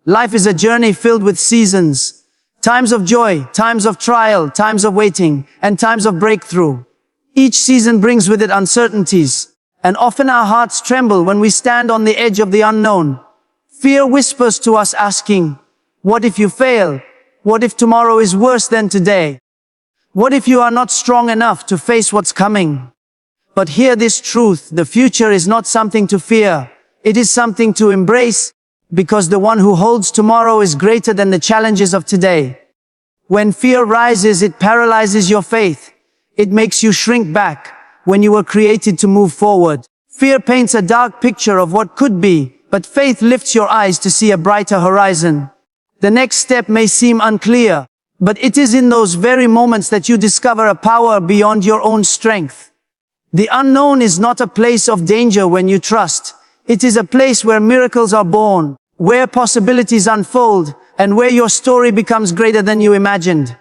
Life is a journey filled with seasons. Times of joy, times of trial, times of waiting, and times of breakthrough. Each season brings with it uncertainties, and often our hearts tremble when we stand on the edge of the unknown. Fear whispers to us asking, what if you fail? What if tomorrow is worse than today? What if you are not strong enough to face what's coming? But hear this truth, the future is not something to fear. It is something to embrace, because the one who holds tomorrow is greater than the challenges of today. When fear rises, it paralyzes your faith. It makes you shrink back when you were created to move forward. Fear paints a dark picture of what could be, but faith lifts your eyes to see a brighter horizon. The next step may seem unclear, but it is in those very moments that you discover a power beyond your own strength. The unknown is not a place of danger when you trust. It is a place where miracles are born, where possibilities unfold, and where your story becomes greater than you imagined.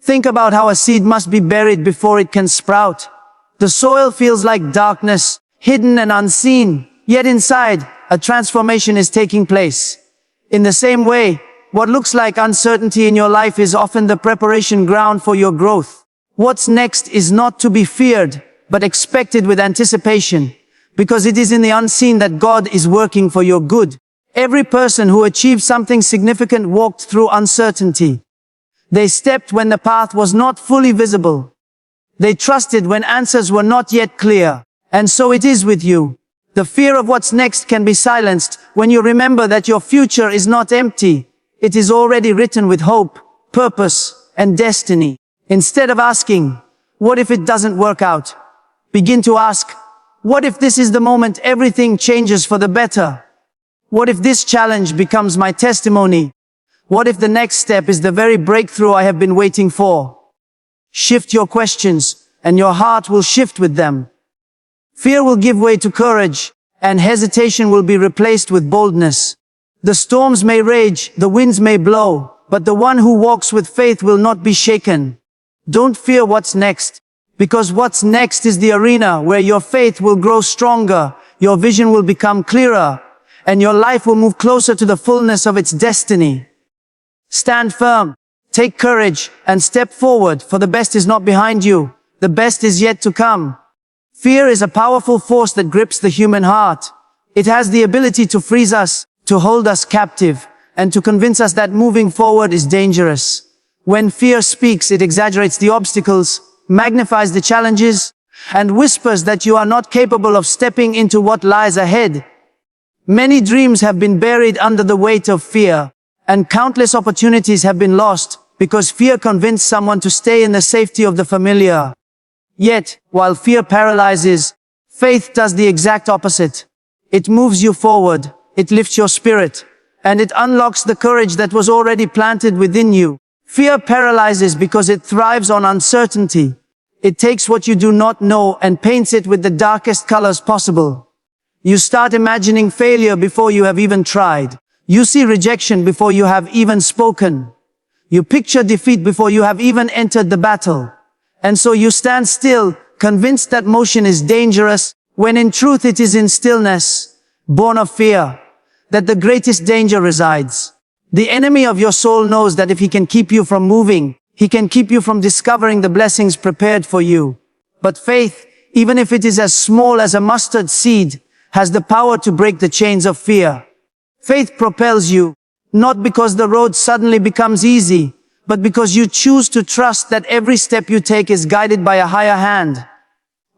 Think about how a seed must be buried before it can sprout. The soil feels like darkness, hidden and unseen, yet inside, a transformation is taking place. In the same way, what looks like uncertainty in your life is often the preparation ground for your growth. What's next is not to be feared, but expected with anticipation, because it is in the unseen that God is working for your good. Every person who achieved something significant walked through uncertainty. They stepped when the path was not fully visible. They trusted when answers were not yet clear. And so it is with you. The fear of what's next can be silenced when you remember that your future is not empty. It is already written with hope, purpose, and destiny. Instead of asking, what if it doesn't work out? Begin to ask, what if this is the moment everything changes for the better? What if this challenge becomes my testimony? What if the next step is the very breakthrough I have been waiting for? Shift your questions, and your heart will shift with them. Fear will give way to courage, and hesitation will be replaced with boldness. The storms may rage, the winds may blow, but the one who walks with faith will not be shaken. Don't fear what's next, because what's next is the arena where your faith will grow stronger, your vision will become clearer, and your life will move closer to the fullness of its destiny. Stand firm, take courage, and step forward, for the best is not behind you, the best is yet to come. Fear is a powerful force that grips the human heart. It has the ability to freeze us, to hold us captive, and to convince us that moving forward is dangerous. When fear speaks, it exaggerates the obstacles, magnifies the challenges, and whispers that you are not capable of stepping into what lies ahead. Many dreams have been buried under the weight of fear, and countless opportunities have been lost because fear convinced someone to stay in the safety of the familiar. Yet, while fear paralyzes, faith does the exact opposite. It moves you forward, it lifts your spirit, and it unlocks the courage that was already planted within you. Fear paralyzes because it thrives on uncertainty. It takes what you do not know and paints it with the darkest colors possible. You start imagining failure before you have even tried. You see rejection before you have even spoken. You picture defeat before you have even entered the battle. And so you stand still, convinced that motion is dangerous, when in truth it is in stillness, born of fear, that the greatest danger resides. The enemy of your soul knows that if he can keep you from moving, he can keep you from discovering the blessings prepared for you. But faith, even if it is as small as a mustard seed, has the power to break the chains of fear. Faith propels you, not because the road suddenly becomes easy, but because you choose to trust that every step you take is guided by a higher hand.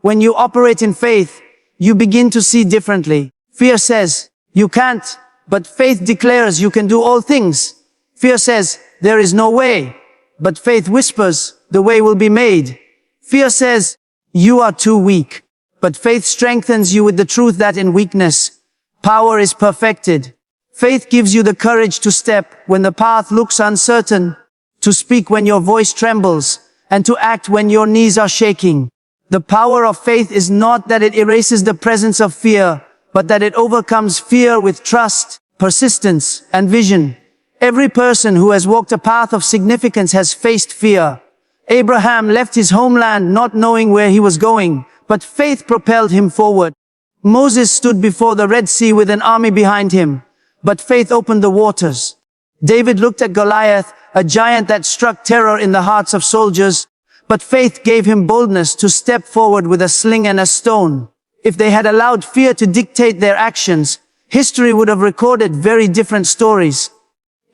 When you operate in faith, you begin to see differently. Fear says, you can't, but faith declares you can do all things. Fear says, there is no way, but faith whispers, the way will be made. Fear says, you are too weak, but faith strengthens you with the truth that in weakness, power is perfected. Faith gives you the courage to step when the path looks uncertain, to speak when your voice trembles, and to act when your knees are shaking. The power of faith is not that it erases the presence of fear, but that it overcomes fear with trust, persistence, and vision. Every person who has walked a path of significance has faced fear. Abraham left his homeland not knowing where he was going, but faith propelled him forward. Moses stood before the Red Sea with an army behind him, but faith opened the waters. David looked at Goliath, a giant that struck terror in the hearts of soldiers, but faith gave him boldness to step forward with a sling and a stone. If they had allowed fear to dictate their actions, history would have recorded very different stories.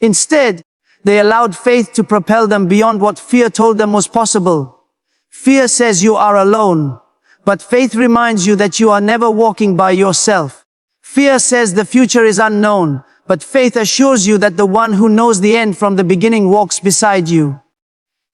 Instead, they allowed faith to propel them beyond what fear told them was possible. Fear says you are alone, but faith reminds you that you are never walking by yourself. Fear says the future is unknown, but faith assures you that the one who knows the end from the beginning walks beside you.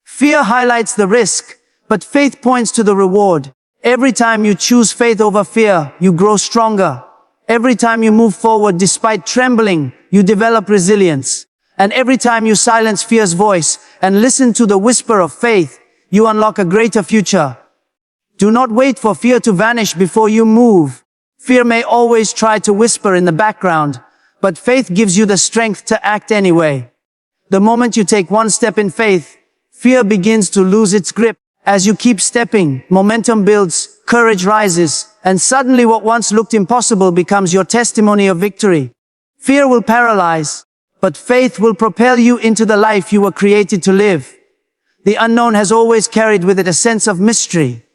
Fear highlights the risk, but faith points to the reward. Every time you choose faith over fear, you grow stronger. Every time you move forward despite trembling, you develop resilience. And every time you silence fear's voice and listen to the whisper of faith, you unlock a greater future. Do not wait for fear to vanish before you move. Fear may always try to whisper in the background, but faith gives you the strength to act anyway. The moment you take one step in faith, fear begins to lose its grip. As you keep stepping, momentum builds, courage rises, and suddenly what once looked impossible becomes your testimony of victory. Fear will paralyze, but faith will propel you into the life you were created to live. The unknown has always carried with it a sense of mystery.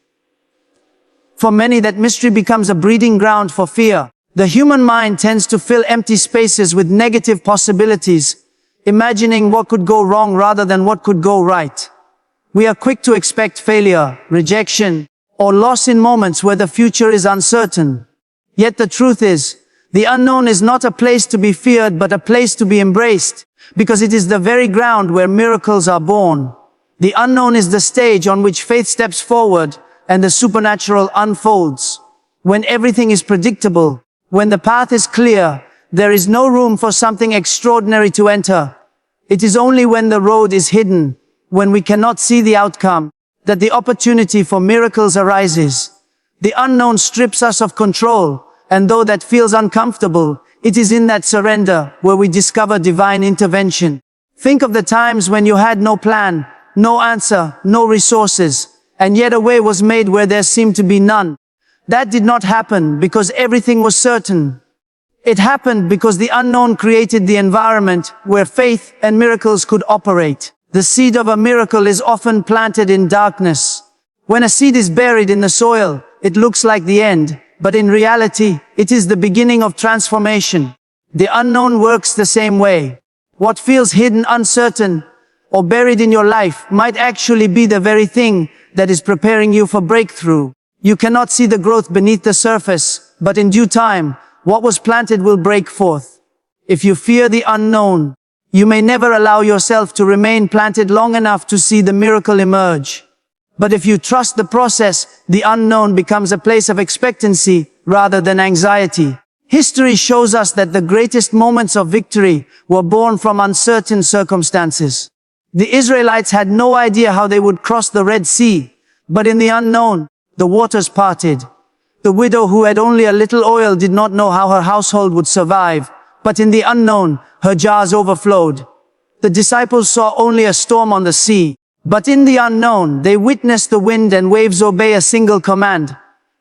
For many, that mystery becomes a breeding ground for fear. The human mind tends to fill empty spaces with negative possibilities, imagining what could go wrong rather than what could go right. We are quick to expect failure, rejection, or loss in moments where the future is uncertain. Yet the truth is, the unknown is not a place to be feared, but a place to be embraced, because it is the very ground where miracles are born. The unknown is the stage on which faith steps forward and the supernatural unfolds. When everything is predictable, when the path is clear, there is no room for something extraordinary to enter. It is only when the road is hidden, when we cannot see the outcome, that the opportunity for miracles arises. The unknown strips us of control, and though that feels uncomfortable, it is in that surrender where we discover divine intervention. Think of the times when you had no plan, no answer, no resources, and yet a way was made where there seemed to be none. That did not happen because everything was certain. It happened because the unknown created the environment where faith and miracles could operate. The seed of a miracle is often planted in darkness. When a seed is buried in the soil, it looks like the end, but in reality, it is the beginning of transformation. The unknown works the same way. What feels hidden, uncertain, or buried in your life might actually be the very thing that is preparing you for breakthrough. You cannot see the growth beneath the surface, but in due time, what was planted will break forth. If you fear the unknown, you may never allow yourself to remain planted long enough to see the miracle emerge. But if you trust the process, the unknown becomes a place of expectancy rather than anxiety. History shows us that the greatest moments of victory were born from uncertain circumstances. The Israelites had no idea how they would cross the Red Sea, but in the unknown, the waters parted. The widow who had only a little oil did not know how her household would survive, but in the unknown, her jars overflowed. The disciples saw only a storm on the sea, but in the unknown, they witnessed the wind and waves obey a single command.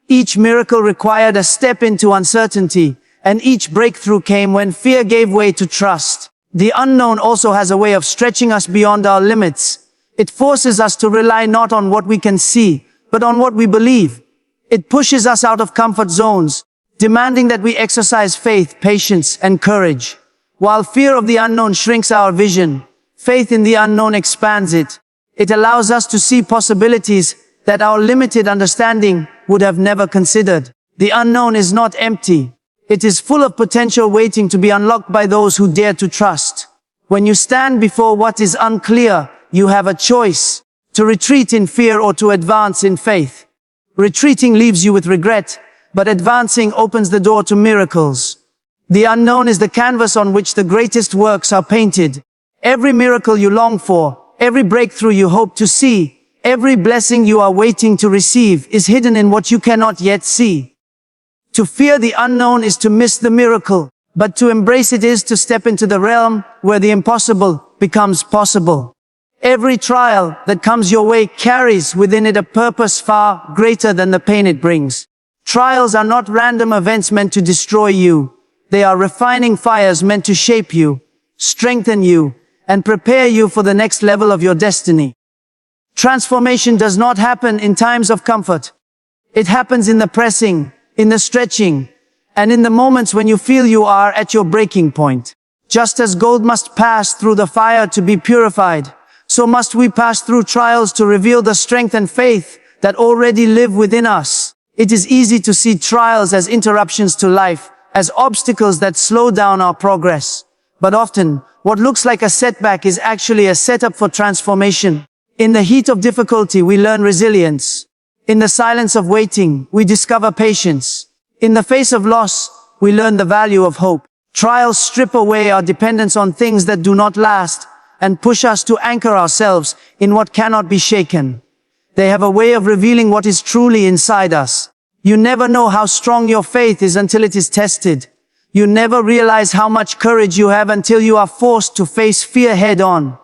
Each miracle required a step into uncertainty, and each breakthrough came when fear gave way to trust. The unknown also has a way of stretching us beyond our limits. It forces us to rely not on what we can see, but on what we believe. It pushes us out of comfort zones, demanding that we exercise faith, patience, and courage. While fear of the unknown shrinks our vision, faith in the unknown expands it. It allows us to see possibilities that our limited understanding would have never considered. The unknown is not empty. It is full of potential waiting to be unlocked by those who dare to trust. When you stand before what is unclear, you have a choice: to retreat in fear or to advance in faith. Retreating leaves you with regret, but advancing opens the door to miracles. The unknown is the canvas on which the greatest works are painted. Every miracle you long for, every breakthrough you hope to see, every blessing you are waiting to receive is hidden in what you cannot yet see. To fear the unknown is to miss the miracle, but to embrace it is to step into the realm where the impossible becomes possible. Every trial that comes your way carries within it a purpose far greater than the pain it brings. Trials are not random events meant to destroy you. They are refining fires meant to shape you. strengthen you, and prepare you for the next level of your destiny. Transformation does not happen in times of comfort. It happens in the pressing, in the stretching, and in the moments when you feel you are at your breaking point. Just as gold must pass through the fire to be purified, so must we pass through trials to reveal the strength and faith that already live within us. It is easy to see trials as interruptions to life, as obstacles that slow down our progress. But often, what looks like a setback is actually a setup for transformation. In the heat of difficulty, we learn resilience. In the silence of waiting, we discover patience. In the face of loss, we learn the value of hope. Trials strip away our dependence on things that do not last and push us to anchor ourselves in what cannot be shaken. They have a way of revealing what is truly inside us. You never know how strong your faith is until it is tested. You never realize how much courage you have until you are forced to face fear head on.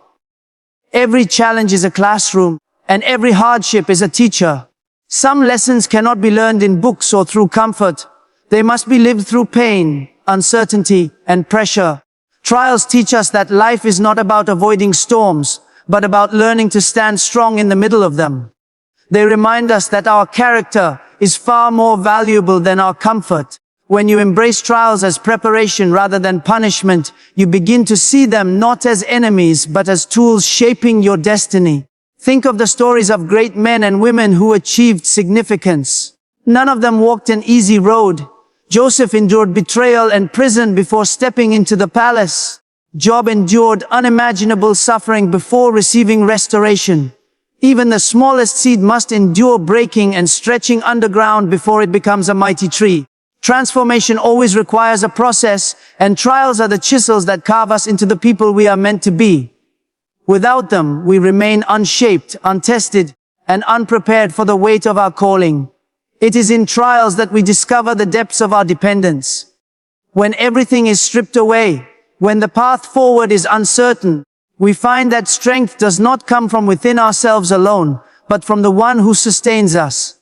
Every challenge is a classroom, and every hardship is a teacher. Some lessons cannot be learned in books or through comfort. They must be lived through pain, uncertainty, and pressure. Trials teach us that life is not about avoiding storms, but about learning to stand strong in the middle of them. They remind us that our character is far more valuable than our comfort. When you embrace trials as preparation rather than punishment, you begin to see them not as enemies, but as tools shaping your destiny. Think of the stories of great men and women who achieved significance. None of them walked an easy road. Joseph endured betrayal and prison before stepping into the palace. Job endured unimaginable suffering before receiving restoration. Even the smallest seed must endure breaking and stretching underground before it becomes a mighty tree. Transformation always requires a process, and trials are the chisels that carve us into the people we are meant to be. Without them, we remain unshaped, untested, and unprepared for the weight of our calling. It is in trials that we discover the depths of our dependence. When everything is stripped away, when the path forward is uncertain, we find that strength does not come from within ourselves alone, but from the one who sustains us.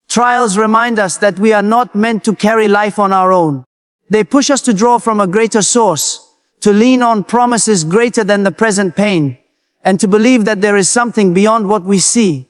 Trials remind us that we are not meant to carry life on our own. They push us to draw from a greater source, to lean on promises greater than the present pain, and to believe that there is something beyond what we see.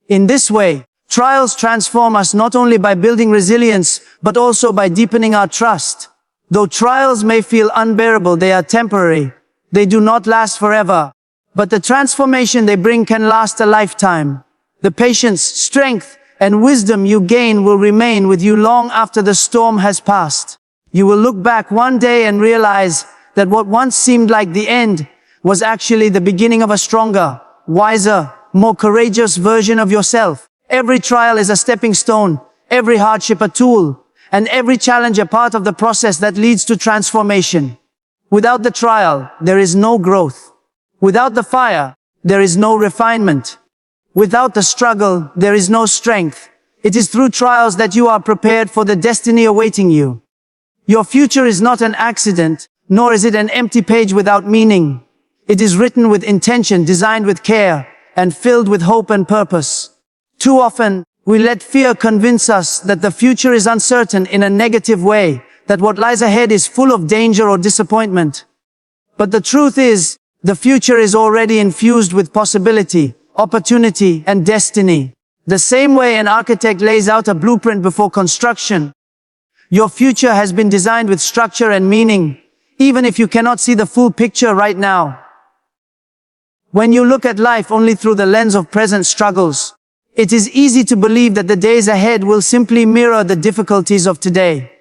In this way, trials transform us not only by building resilience, but also by deepening our trust. Though trials may feel unbearable, they are temporary. They do not last forever. But the transformation they bring can last a lifetime. The patience, strength, and wisdom you gain will remain with you long after the storm has passed. You will look back one day and realize that what once seemed like the end was actually the beginning of a stronger, wiser, more courageous version of yourself. Every trial is a stepping stone, every hardship a tool, and every challenge a part of the process that leads to transformation. Without the trial, there is no growth. Without the fire, there is no refinement. Without the struggle, there is no strength. It is through trials that you are prepared for the destiny awaiting you. Your future is not an accident, nor is it an empty page without meaning. It is written with intention, designed with care, and filled with hope and purpose. Too often, we let fear convince us that the future is uncertain in a negative way, that what lies ahead is full of danger or disappointment. But the truth is, the future is already infused with possibility, opportunity, and destiny. The same way an architect lays out a blueprint before construction, your future has been designed with structure and meaning, even if you cannot see the full picture right now. When you look at life only through the lens of present struggles, it is easy to believe that the days ahead will simply mirror the difficulties of today.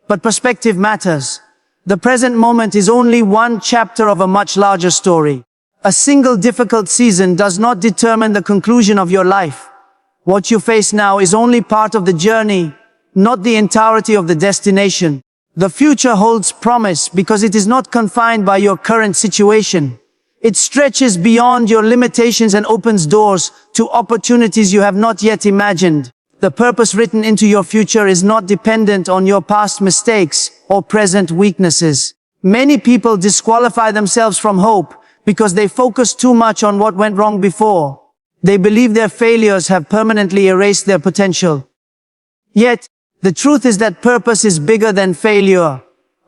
But perspective matters. The present moment is only one chapter of a much larger story. A single difficult season does not determine the conclusion of your life. What you face now is only part of the journey, not the entirety of the destination. The future holds promise because it is not confined by your current situation. It stretches beyond your limitations and opens doors to opportunities you have not yet imagined. The purpose written into your future is not dependent on your past mistakes or present weaknesses. Many people disqualify themselves from hope because they focus too much on what went wrong before. They believe their failures have permanently erased their potential. Yet, the truth is that purpose is bigger than failure.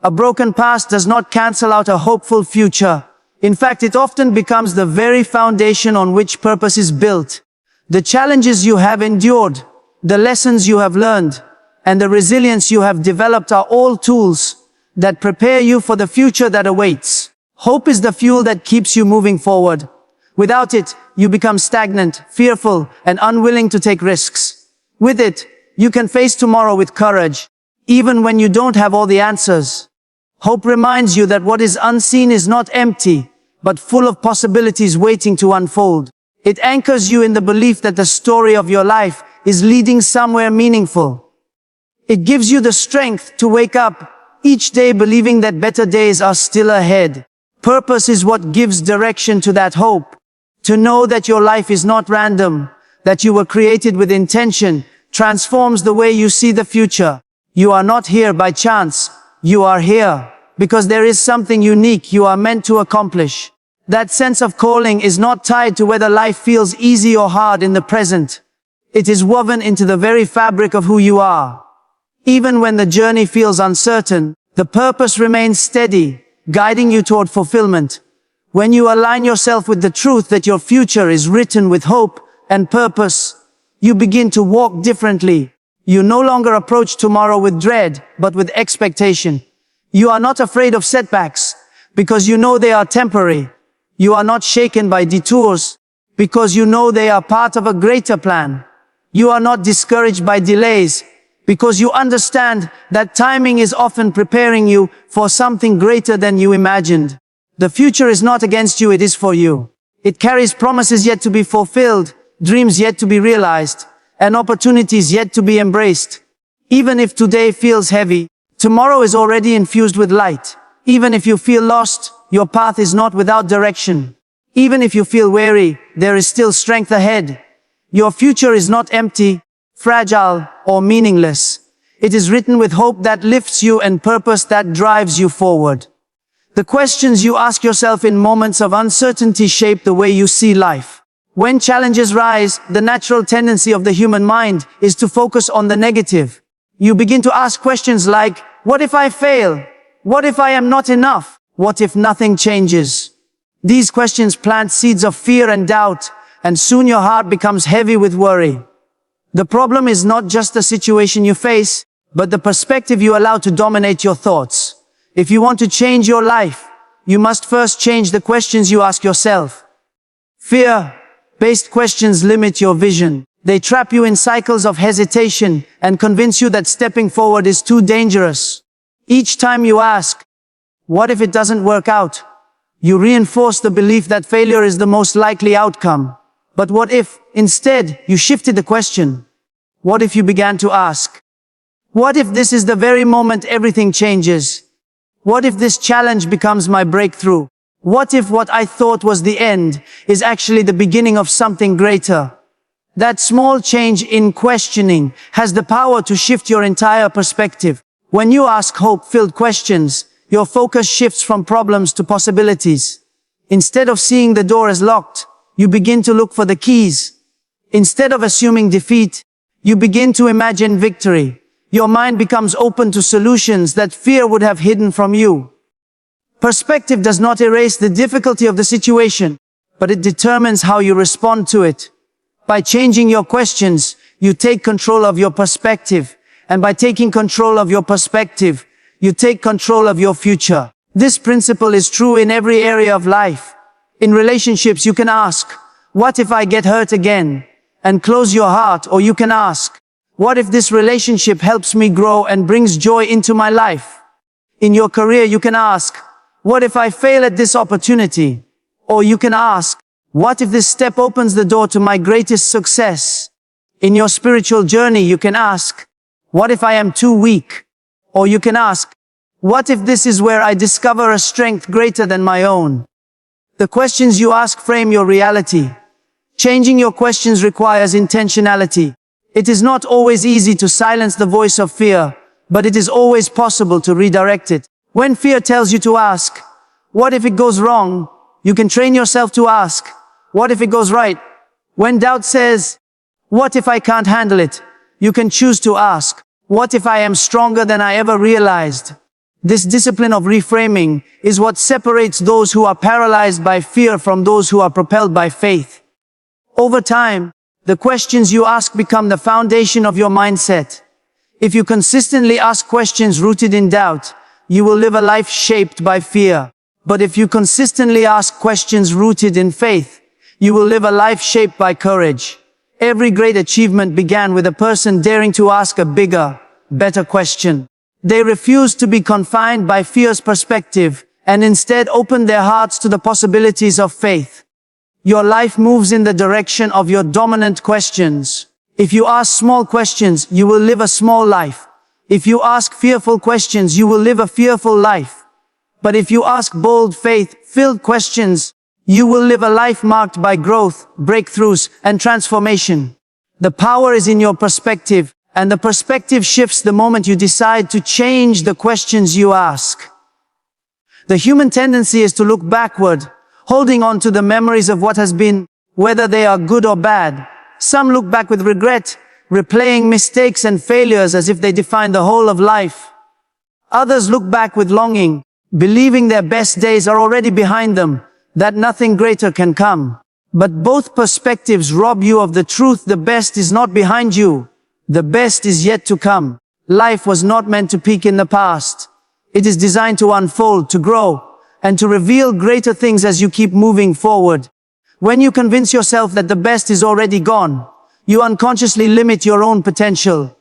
A broken past does not cancel out a hopeful future. In fact, it often becomes the very foundation on which purpose is built. The challenges you have endured, the lessons you have learned, and the resilience you have developed are all tools that prepare you for the future that awaits. Hope is the fuel that keeps you moving forward. Without it, you become stagnant, fearful, and unwilling to take risks. With it, you can face tomorrow with courage, even when you don't have all the answers. Hope reminds you that what is unseen is not empty, but full of possibilities waiting to unfold. It anchors you in the belief that the story of your life is leading somewhere meaningful. It gives you the strength to wake up each day believing that better days are still ahead. Purpose is what gives direction to that hope. To know that your life is not random, that you were created with intention, transforms the way you see the future. You are not here by chance. You are here because there is something unique you are meant to accomplish. That sense of calling is not tied to whether life feels easy or hard in the present. It is woven into the very fabric of who you are. Even when the journey feels uncertain, the purpose remains steady, guiding you toward fulfillment. When you align yourself with the truth that your future is written with hope and purpose, you begin to walk differently. You no longer approach tomorrow with dread, but with expectation. You are not afraid of setbacks, because you know they are temporary. You are not shaken by detours, because you know they are part of a greater plan. You are not discouraged by delays, because you understand that timing is often preparing you for something greater than you imagined. The future is not against you, it is for you. It carries promises yet to be fulfilled, dreams yet to be realized, and opportunities yet to be embraced. Even if today feels heavy, tomorrow is already infused with light. Even if you feel lost, your path is not without direction. Even if you feel weary, there is still strength ahead. Your future is not empty, fragile, or meaningless. It is written with hope that lifts you and purpose that drives you forward. The questions you ask yourself in moments of uncertainty shape the way you see life. When challenges rise, the natural tendency of the human mind is to focus on the negative. You begin to ask questions like, what if I fail? What if I am not enough? What if nothing changes? These questions plant seeds of fear and doubt, and soon your heart becomes heavy with worry. The problem is not just the situation you face, but the perspective you allow to dominate your thoughts. If you want to change your life, you must first change the questions you ask yourself. Fear-based questions limit your vision. They trap you in cycles of hesitation and convince you that stepping forward is too dangerous. Each time you ask, what if it doesn't work out? You reinforce the belief that failure is the most likely outcome. But what if, instead, you shifted the question? What if you began to ask, what if this is the very moment everything changes? What if this challenge becomes my breakthrough? What if what I thought was the end is actually the beginning of something greater? That small change in questioning has the power to shift your entire perspective. When you ask hope-filled questions, your focus shifts from problems to possibilities. Instead of seeing the door as locked, you begin to look for the keys. Instead of assuming defeat, you begin to imagine victory. Your mind becomes open to solutions that fear would have hidden from you. Perspective does not erase the difficulty of the situation, but it determines how you respond to it. By changing your questions, you take control of your perspective. And by taking control of your perspective, you take control of your future. This principle is true in every area of life. In relationships, you can ask, what if I get hurt again? And close your heart. Or you can ask, what if this relationship helps me grow and brings joy into my life? In your career, you can ask, what if I fail at this opportunity? Or you can ask, what if this step opens the door to my greatest success? In your spiritual journey, you can ask, what if I am too weak? Or you can ask, what if this is where I discover a strength greater than my own? The questions you ask frame your reality. Changing your questions requires intentionality. It is not always easy to silence the voice of fear, but it is always possible to redirect it. When fear tells you to ask, what if it goes wrong? You can train yourself to ask, what if it goes right? When doubt says, what if I can't handle it? You can choose to ask, what if I am stronger than I ever realized? This discipline of reframing is what separates those who are paralyzed by fear from those who are propelled by faith. Over time, the questions you ask become the foundation of your mindset. If you consistently ask questions rooted in doubt, you will live a life shaped by fear. But if you consistently ask questions rooted in faith, you will live a life shaped by courage. Every great achievement began with a person daring to ask a bigger, better question. They refused to be confined by fear's perspective and instead opened their hearts to the possibilities of faith. Your life moves in the direction of your dominant questions. If you ask small questions, you will live a small life. If you ask fearful questions, you will live a fearful life. But if you ask bold, faith-filled questions, you will live a life marked by growth, breakthroughs, and transformation. The power is in your perspective, and the perspective shifts the moment you decide to change the questions you ask. The human tendency is to look backward, holding on to the memories of what has been, whether they are good or bad. Some look back with regret, replaying mistakes and failures as if they define the whole of life. Others look back with longing, believing their best days are already behind them, that nothing greater can come. But both perspectives rob you of the truth. The best is not behind you. The best is yet to come. Life was not meant to peak in the past. It is designed to unfold, to grow, and to reveal greater things as you keep moving forward. When you convince yourself that the best is already gone, you unconsciously limit your own potential.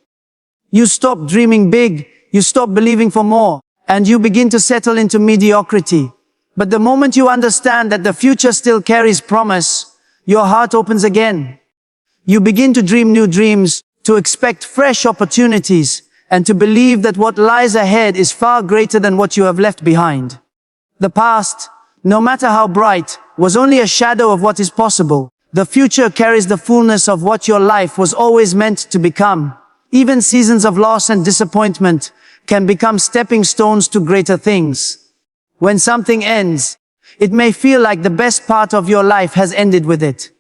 You stop dreaming big, you stop believing for more, and you begin to settle into mediocrity. But the moment you understand that the future still carries promise, your heart opens again. You begin to dream new dreams, to expect fresh opportunities, and to believe that what lies ahead is far greater than what you have left behind. The past, no matter how bright, was only a shadow of what is possible. The future carries the fullness of what your life was always meant to become. Even seasons of loss and disappointment can become stepping stones to greater things. When something ends, it may feel like the best part of your life has ended with it.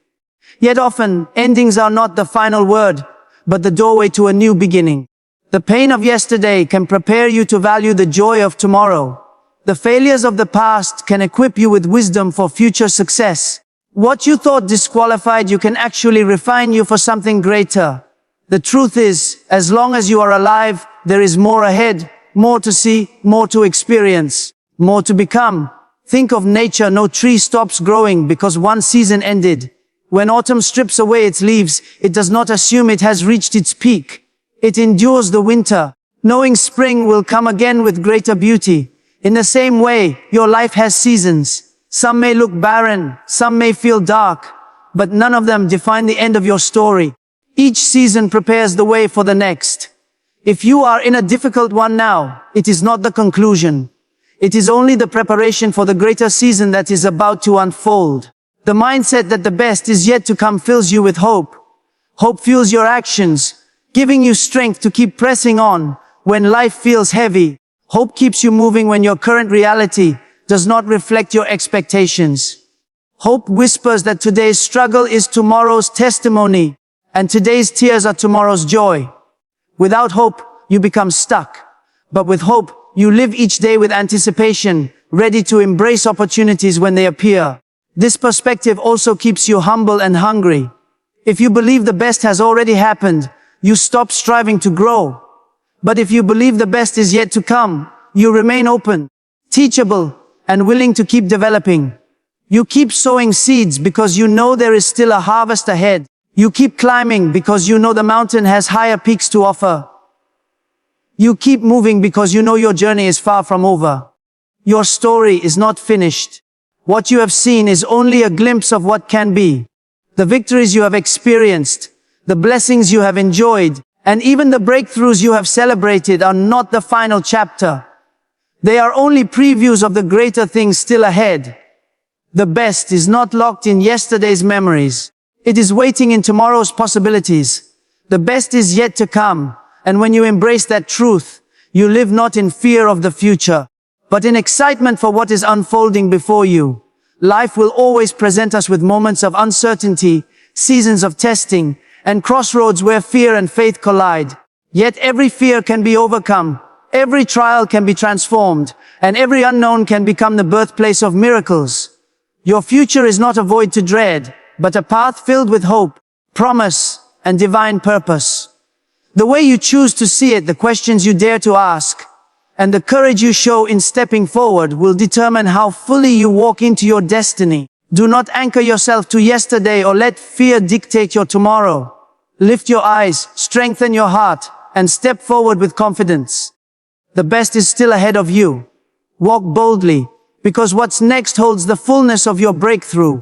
Yet often, endings are not the final word, but the doorway to a new beginning. The pain of yesterday can prepare you to value the joy of tomorrow. The failures of the past can equip you with wisdom for future success. What you thought disqualified you can actually refine you for something greater. The truth is, as long as you are alive, there is more ahead, more to see, more to experience, more to become. Think of nature. No tree stops growing because one season ended. When autumn strips away its leaves, it does not assume it has reached its peak. It endures the winter, knowing spring will come again with greater beauty. In the same way, your life has seasons. Some may look barren, some may feel dark, but none of them define the end of your story. Each season prepares the way for the next. If you are in a difficult one now, it is not the conclusion. It is only the preparation for the greater season that is about to unfold. The mindset that the best is yet to come fills you with hope. Hope fuels your actions, giving you strength to keep pressing on when life feels heavy. Hope keeps you moving when your current reality does not reflect your expectations. Hope whispers that today's struggle is tomorrow's testimony, and today's tears are tomorrow's joy. Without hope, you become stuck. But with hope, you live each day with anticipation, ready to embrace opportunities when they appear. This perspective also keeps you humble and hungry. If you believe the best has already happened, you stop striving to grow. But if you believe the best is yet to come, you remain open, teachable, and willing to keep developing. You keep sowing seeds because you know there is still a harvest ahead. You keep climbing because you know the mountain has higher peaks to offer. You keep moving because you know your journey is far from over. Your story is not finished. What you have seen is only a glimpse of what can be. The victories you have experienced, the blessings you have enjoyed, and even the breakthroughs you have celebrated are not the final chapter. They are only previews of the greater things still ahead. The best is not locked in yesterday's memories. It is waiting in tomorrow's possibilities. The best is yet to come, and when you embrace that truth, you live not in fear of the future, but in excitement for what is unfolding before you. Life will always present us with moments of uncertainty, seasons of testing, and crossroads where fear and faith collide. Yet every fear can be overcome, Every trial can be transformed, and every unknown can become the birthplace of miracles. Your future is not a void to dread, but a path filled with hope, promise, and divine purpose. The way you choose to see it, the questions you dare to ask, and the courage you show in stepping forward will determine how fully you walk into your destiny. Do not anchor yourself to yesterday or let fear dictate your tomorrow. Lift your eyes, strengthen your heart, and step forward with confidence. The best is still ahead of you. Walk boldly, because what's next holds the fullness of your breakthrough.